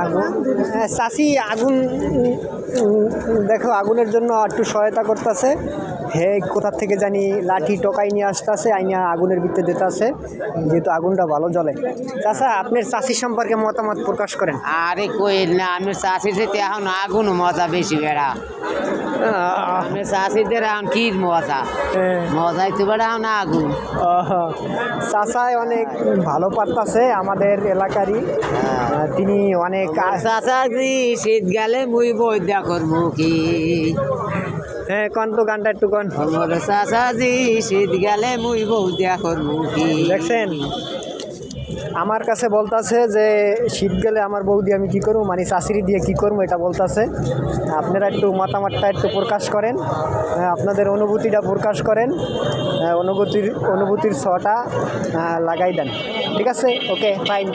আগুন, হ্যাঁ চাষি আগুন, দেখো আগুনের জন্য একটু সহায়তা করতেছে। হে কোথা থেকে জানি লাঠি টোকাই নিয়ে আসতেছে, আইনা আগুনের ভিতরে দিতে আছে, যেহেতু আগুনটা ভালো জ্বলে। চাষা আপনার চাষি সম্পর্কে মতামত প্রকাশ করেন। আরে কই না, আমি চাষির যেতে এখন আগুন মজা বেশি বেড়া। আমি চাষিদের এখন কি মজা, মজাই তো বেড়া এখন আগুন। চাষায় অনেক ভালো পারতাছে আমাদের এলাকারই, তিনি অনেক চাষাজি শীত গেলে মুই বই দেখর মুখী। হ্যাঁ কন তো গানটা একটু কন। চাষাজি শীত গেলে মুই বউ দেখর মুখী। দেখছেন আমার কাছে বলতাছে যে শীত গেলে আমার বৌদি আমি কি করবো, মানে চাষিরি দিয়ে কি করবো এটা বলতাছে। আপনারা একটু মতামতটা একটু প্রকাশ করেন, আপনাদের অনুভূতিটা প্রকাশ করেন, অনুভূতির ছটা লাগাই দেন। ঠিক আছে, ওকে ফাইন।